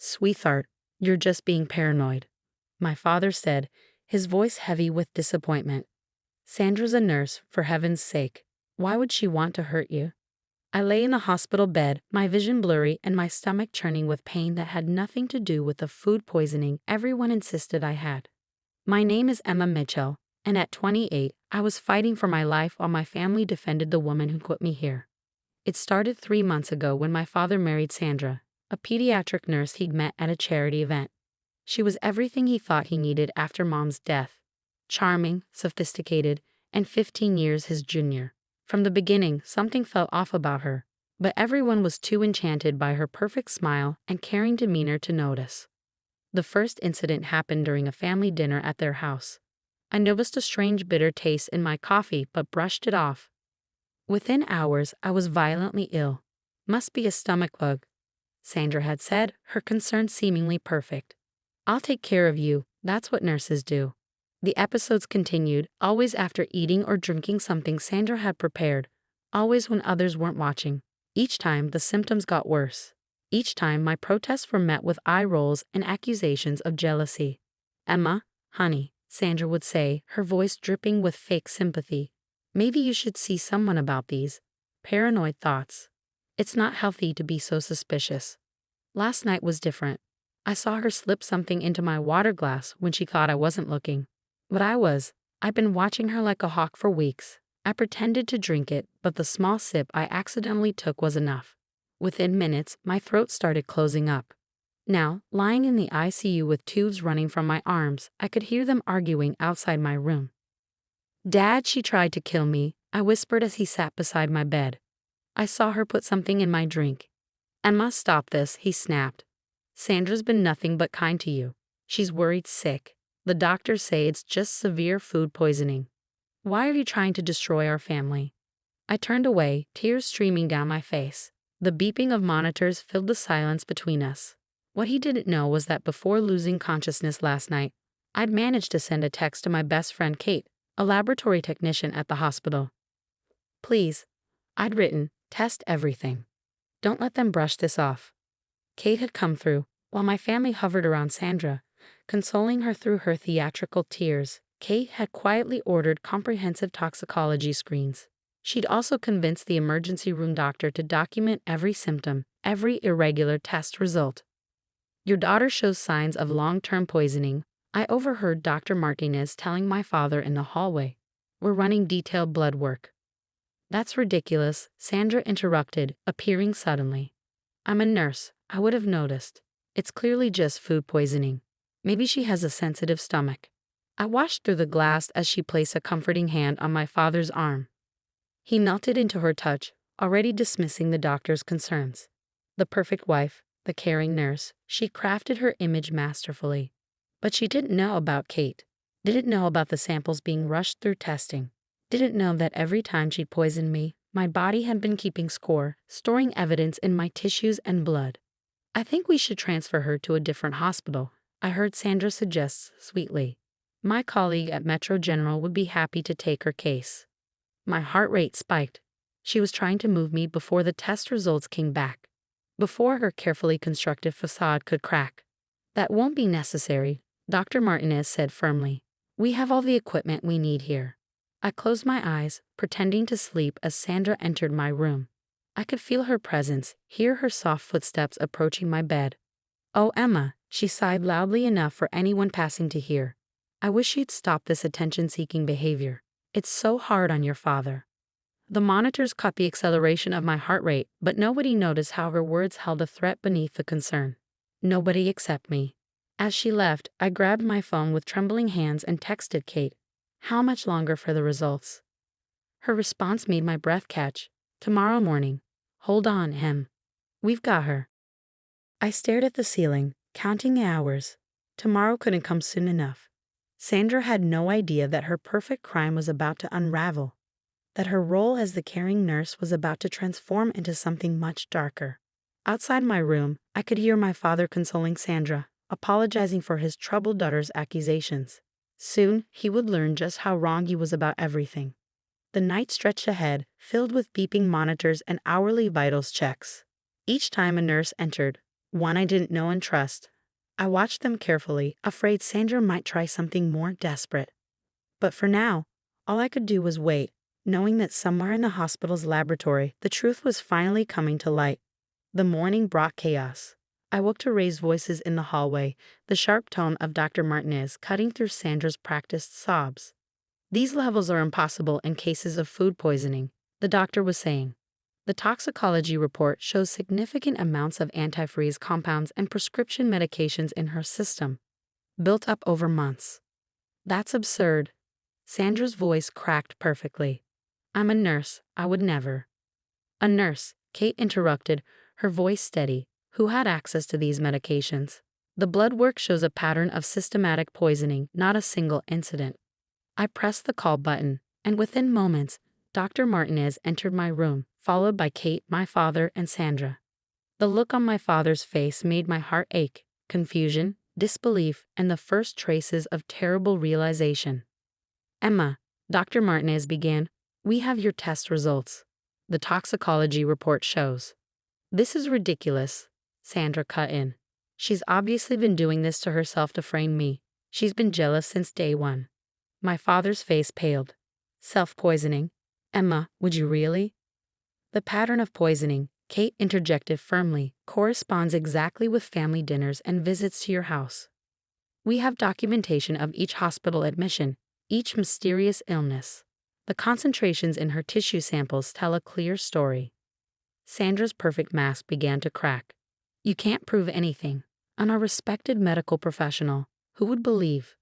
"Sweetheart, you're just being paranoid," my father said, his voice heavy with disappointment. "Sandra's a nurse, for heaven's sake. Why would she want to hurt you?" I lay in the hospital bed, my vision blurry and my stomach churning with pain that had nothing to do with the food poisoning everyone insisted I had. My name is Emma Mitchell, and at 28, I was fighting for my life while my family defended the woman who put me here. It started 3 months ago when my father married Sandra, a pediatric nurse he'd met at a charity event. She was everything he thought he needed after Mom's death. Charming, sophisticated, and 15 years his junior. From the beginning, something felt off about her, but everyone was too enchanted by her perfect smile and caring demeanor to notice. The first incident happened during a family dinner at their house. I noticed a strange bitter taste in my coffee but brushed it off. Within hours, I was violently ill. "Must be a stomach bug," Sandra had said, her concern seemingly perfect. "I'll take care of you, that's what nurses do." The episodes continued, always after eating or drinking something Sandra had prepared, always when others weren't watching. Each time, the symptoms got worse. Each time, my protests were met with eye rolls and accusations of jealousy. "Emma, honey," Sandra would say, her voice dripping with fake sympathy. "Maybe you should see someone about these paranoid thoughts. It's not healthy to be so suspicious." Last night was different. I saw her slip something into my water glass when she thought I wasn't looking. But I was. I'd been watching her like a hawk for weeks. I pretended to drink it, but the small sip I accidentally took was enough. Within minutes, my throat started closing up. Now, lying in the ICU with tubes running from my arms, I could hear them arguing outside my room. "Dad, she tried to kill me," I whispered as he sat beside my bed. "I saw her put something in my drink." "Emma, stop this," he snapped. "Sandra's been nothing but kind to you. She's worried sick. The doctors say it's just severe food poisoning. Why are you trying to destroy our family?" I turned away, tears streaming down my face. The beeping of monitors filled the silence between us. What he didn't know was that before losing consciousness last night, I'd managed to send a text to my best friend Kate, a laboratory technician at the hospital. "Please," I'd written, "test everything. Don't let them brush this off." Kate had come through, while my family hovered around Sandra, consoling her through her theatrical tears. Kate had quietly ordered comprehensive toxicology screens. She'd also convinced the emergency room doctor to document every symptom, every irregular test result. "Your daughter shows signs of long-term poisoning," I overheard Dr. Martinez telling my father in the hallway. "We're running detailed blood work." "That's ridiculous," Sandra interrupted, appearing suddenly. "I'm a nurse. I would have noticed. It's clearly just food poisoning. Maybe she has a sensitive stomach." I watched through the glass as she placed a comforting hand on my father's arm. He melted into her touch, already dismissing the doctor's concerns. The perfect wife, the caring nurse, she crafted her image masterfully. But she didn't know about Kate, didn't know about the samples being rushed through testing, didn't know that every time she'd poisoned me, my body had been keeping score, storing evidence in my tissues and blood. "I think we should transfer her to a different hospital," I heard Sandra suggest sweetly. "My colleague at Metro General would be happy to take her case." My heart rate spiked. She was trying to move me before the test results came back, before her carefully constructed facade could crack. "That won't be necessary," Dr. Martinez said firmly. "We have all the equipment we need here." I closed my eyes, pretending to sleep as Sandra entered my room. I could feel her presence, hear her soft footsteps approaching my bed. "Oh, Emma," she sighed loudly enough for anyone passing to hear. "I wish you'd stop this attention-seeking behavior. It's so hard on your father." The monitors caught the acceleration of my heart rate, but nobody noticed how her words held a threat beneath the concern. Nobody except me. As she left, I grabbed my phone with trembling hands and texted Kate, "How much longer for the results?" Her response made my breath catch. "Tomorrow morning. Hold on, Em. We've got her." I stared at the ceiling, counting the hours. Tomorrow couldn't come soon enough. Sandra had no idea that her perfect crime was about to unravel, that her role as the caring nurse was about to transform into something much darker. Outside my room, I could hear my father consoling Sandra, apologizing for his troubled daughter's accusations. Soon, he would learn just how wrong he was about everything. The night stretched ahead, filled with beeping monitors and hourly vitals checks. Each time a nurse entered, one I didn't know and trust. I watched them carefully, afraid Sandra might try something more desperate. But for now, all I could do was wait, knowing that somewhere in the hospital's laboratory, the truth was finally coming to light. The morning brought chaos. I woke to raised voices in the hallway, the sharp tone of Dr. Martinez cutting through Sandra's practiced sobs. These levels are impossible in cases of food poisoning, the doctor was saying. The toxicology report shows significant amounts of antifreeze compounds and prescription medications in her system, built up over months. That's absurd. Sandra's voice cracked perfectly. I'm a nurse, I would never. A nurse, Kate interrupted, her voice steady, who had access to these medications. The blood work shows a pattern of systematic poisoning, not a single incident. I pressed the call button, and within moments, Dr. Martinez entered my room, followed by Kate, my father, and Sandra. The look on my father's face made my heart ache, confusion, disbelief, and the first traces of terrible realization. Emma, Dr. Martinez began, we have your test results. The toxicology report shows. This is ridiculous, Sandra cut in. She's obviously been doing this to herself to frame me. She's been jealous since day one. My father's face paled. Self-poisoning? Emma, would you really? The pattern of poisoning, Kate interjected firmly, corresponds exactly with family dinners and visits to your house. We have documentation of each hospital admission, each mysterious illness. The concentrations in her tissue samples tell a clear story. Sandra's perfect mask began to crack. You can't prove anything. I'm a respected medical professional. Who would believe?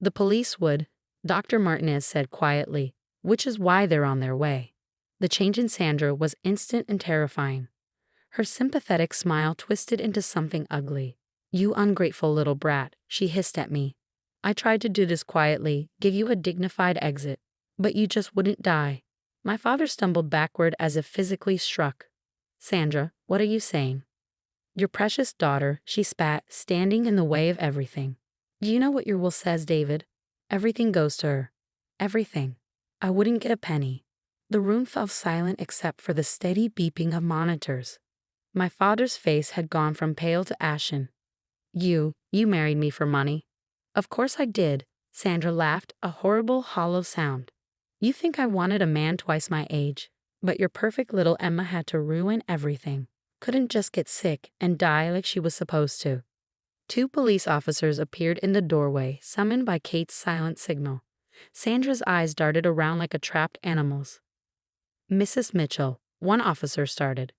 The police would, Dr. Martinez said quietly, which is why they're on their way. The change in Sandra was instant and terrifying. Her sympathetic smile twisted into something ugly. You ungrateful little brat, she hissed at me. I tried to do this quietly, give you a dignified exit, but you just wouldn't die. My father stumbled backward as if physically struck. Sandra, what are you saying? Your precious daughter, she spat, standing in the way of everything. You know what your will says, David. Everything goes to her. Everything. I wouldn't get a penny. The room fell silent except for the steady beeping of monitors. My father's face had gone from pale to ashen. You married me for money. Of course I did, Sandra laughed, a horrible, hollow sound. You think I wanted a man twice my age, but your perfect little Emma had to ruin everything. Couldn't just get sick and die like she was supposed to. 2 police officers appeared in the doorway, summoned by Kate's silent signal. Sandra's eyes darted around like a trapped animal's. Mrs. Mitchell, one officer started.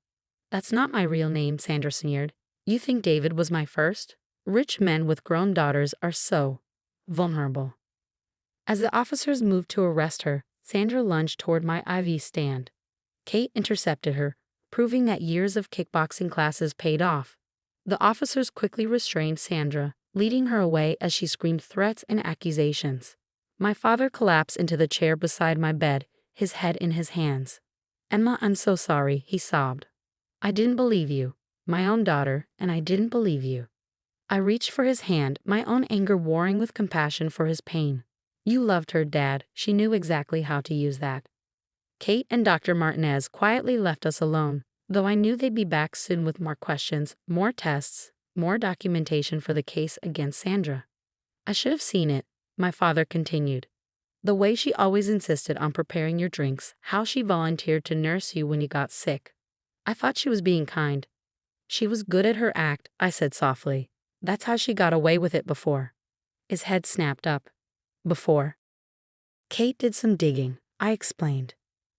That's not my real name, Sandra sneered. You think David was my first? Rich men with grown daughters are so vulnerable. As the officers moved to arrest her, Sandra lunged toward my IV stand. Kate intercepted her, proving that years of kickboxing classes paid off. The officers quickly restrained Sandra, leading her away as she screamed threats and accusations. My father collapsed into the chair beside my bed, his head in his hands. Emma, I'm so sorry, he sobbed. I didn't believe you, my own daughter, and I didn't believe you. I reached for his hand, my own anger warring with compassion for his pain. You loved her, Dad. She knew exactly how to use that. Kate and Dr. Martinez quietly left us alone, though I knew they'd be back soon with more questions, more tests, more documentation for the case against Sandra. I should have seen it, my father continued. The way she always insisted on preparing your drinks, how she volunteered to nurse you when you got sick. I thought she was being kind. She was good at her act, I said softly. That's how she got away with it before. His head snapped up. Before. Kate did some digging, I explained.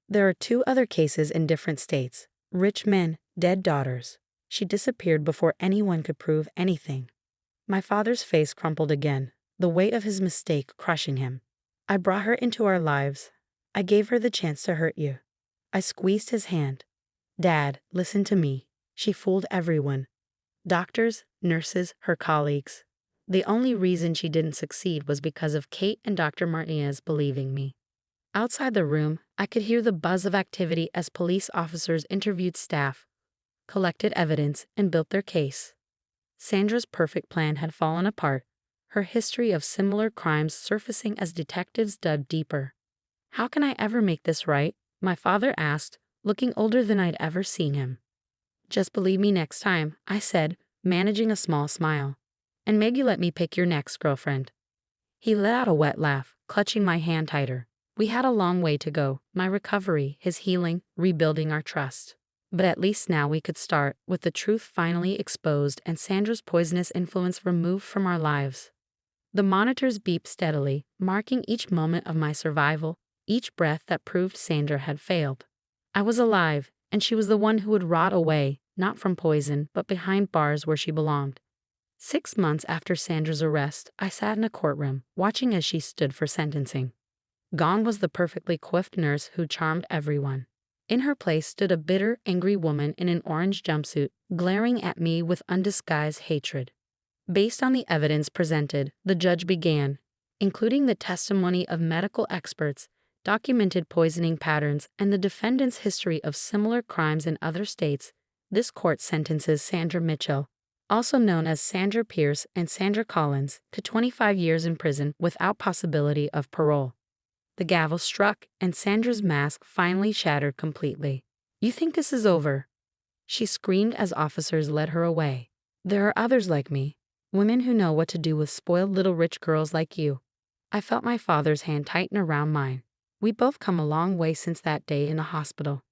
There are 2 other cases in different states. Rich men, dead daughters. She disappeared before anyone could prove anything. My father's face crumpled again, the weight of his mistake crushing him. I brought her into our lives. I gave her the chance to hurt you. I squeezed his hand. Dad, listen to me. She fooled everyone. Doctors, nurses, her colleagues. The only reason she didn't succeed was because of Kate and Dr. Martinez believing me. Outside the room, I could hear the buzz of activity as police officers interviewed staff, collected evidence, and built their case. Sandra's perfect plan had fallen apart, her history of similar crimes surfacing as detectives dug deeper. How can I ever make this right? My father asked, looking older than I'd ever seen him. Just believe me next time, I said, managing a small smile. And maybe let me pick your next girlfriend. He let out a wet laugh, clutching my hand tighter. We had a long way to go, my recovery, his healing, rebuilding our trust. But at least now we could start, with the truth finally exposed and Sandra's poisonous influence removed from our lives. The monitors beeped steadily, marking each moment of my survival, each breath that proved Sandra had failed. I was alive, and she was the one who would rot away, not from poison, but behind bars where she belonged. 6 months after Sandra's arrest, I sat in a courtroom, watching as she stood for sentencing. Gone was the perfectly coiffed nurse who charmed everyone. In her place stood a bitter, angry woman in an orange jumpsuit, glaring at me with undisguised hatred. Based on the evidence presented, the judge began, including the testimony of medical experts, documented poisoning patterns, and the defendant's history of similar crimes in other states. This court sentences Sandra Mitchell, also known as Sandra Pierce and Sandra Collins, to 25 years in prison without possibility of parole. The gavel struck, and Sandra's mask finally shattered completely. "You think this is over?" she screamed as officers led her away. "There are others like me. Women who know what to do with spoiled little rich girls like you." I felt my father's hand tighten around mine. We both come a long way since that day in the hospital.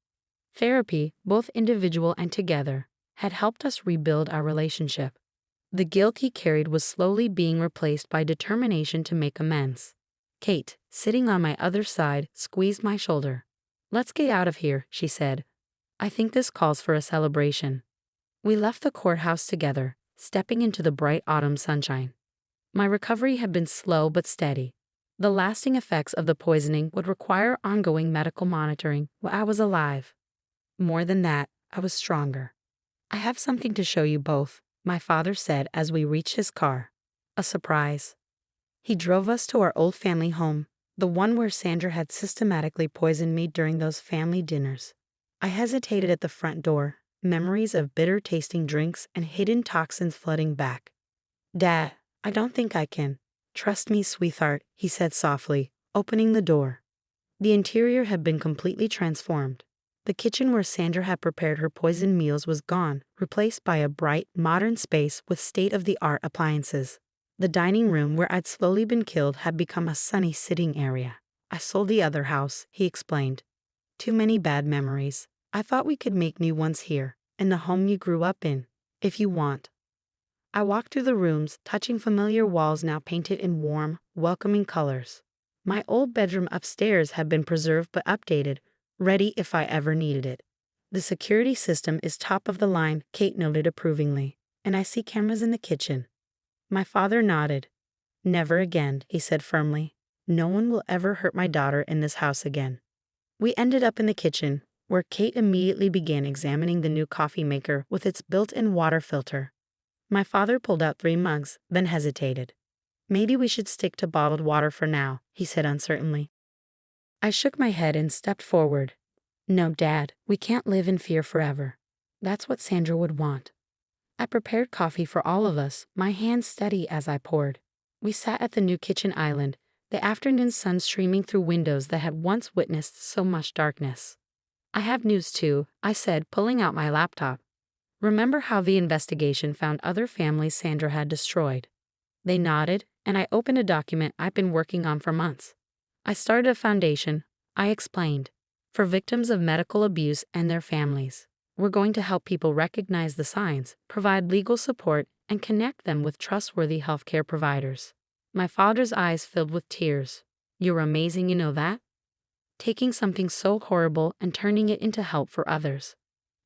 Therapy, both individual and together, had helped us rebuild our relationship. The guilt he carried was slowly being replaced by determination to make amends. Kate, sitting on my other side, squeezed my shoulder. "Let's get out of here," she said. "I think this calls for a celebration." We left the courthouse together, stepping into the bright autumn sunshine. My recovery had been slow but steady. The lasting effects of the poisoning would require ongoing medical monitoring while I was alive. More than that, I was stronger. "I have something to show you both," my father said as we reached his car. A surprise. He drove us to our old family home, the one where Sandra had systematically poisoned me during those family dinners. I hesitated at the front door, memories of bitter-tasting drinks and hidden toxins flooding back. "Dad, I don't think I can." "Trust me, sweetheart," he said softly, opening the door. The interior had been completely transformed. The kitchen where Sandra had prepared her poisoned meals was gone, replaced by a bright, modern space with state-of-the-art appliances. The dining room where I'd slowly been killed had become a sunny sitting area. "I sold the other house," he explained. "Too many bad memories. I thought we could make new ones here, in the home you grew up in, if you want." I walked through the rooms, touching familiar walls now painted in warm, welcoming colors. My old bedroom upstairs had been preserved but updated, ready if I ever needed it. "The security system is top of the line," Kate noted approvingly, "and I see cameras in the kitchen." My father nodded. "Never again," he said firmly. "No one will ever hurt my daughter in this house again." We ended up in the kitchen, where Kate immediately began examining the new coffee maker with its built-in water filter. My father pulled out 3 mugs, then hesitated. "Maybe we should stick to bottled water for now," he said uncertainly. I shook my head and stepped forward. "No, Dad, we can't live in fear forever. That's what Sandra would want." I prepared coffee for all of us, my hands steady as I poured. We sat at the new kitchen island, the afternoon sun streaming through windows that had once witnessed so much darkness. "I have news too," I said, pulling out my laptop. "Remember how the investigation found other families Sandra had destroyed?" They nodded, and I opened a document I'd been working on for months. "I started a foundation," I explained, "for victims of medical abuse and their families. We're going to help people recognize the signs, provide legal support, and connect them with trustworthy healthcare providers." My father's eyes filled with tears. "You're amazing, you know that? Taking something so horrible and turning it into help for others."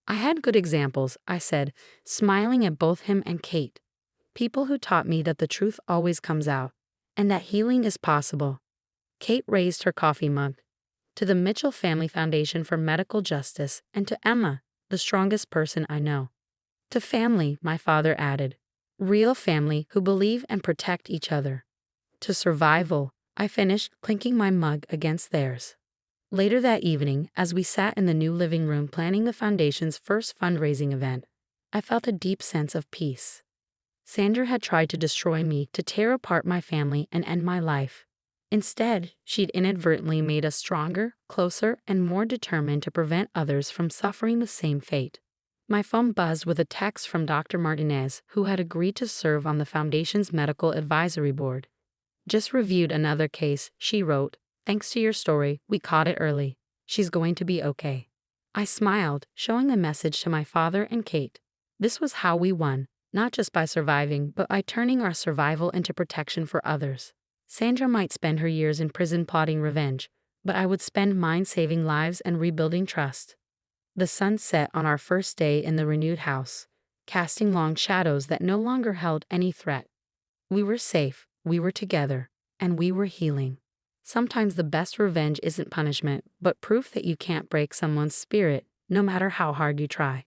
"I had good examples," I said, smiling at both him and Kate. "People who taught me that the truth always comes out, and that healing is possible." Kate raised her coffee mug. "To the Mitchell Family Foundation for Medical Justice, and to Emma, the strongest person I know." "To family," my father added. "Real family who believe and protect each other." "To survival," I finished, clinking my mug against theirs. Later that evening, as we sat in the new living room planning the foundation's first fundraising event, I felt a deep sense of peace. Sandra had tried to destroy me, to tear apart my family and end my life. Instead, she'd inadvertently made us stronger, closer, and more determined to prevent others from suffering the same fate. My phone buzzed with a text from Dr. Martinez, who had agreed to serve on the Foundation's medical advisory board. Just reviewed another case, she wrote. Thanks to your story, we caught it early. She's going to be okay. I smiled, showing the message to my father and Kate. This was how we won, not just by surviving, but by turning our survival into protection for others. Sandra might spend her years in prison plotting revenge, but I would spend mine saving lives and rebuilding trust. The sun set on our first day in the renewed house, casting long shadows that no longer held any threat. We were safe, we were together, and we were healing. Sometimes the best revenge isn't punishment, but proof that you can't break someone's spirit, no matter how hard you try.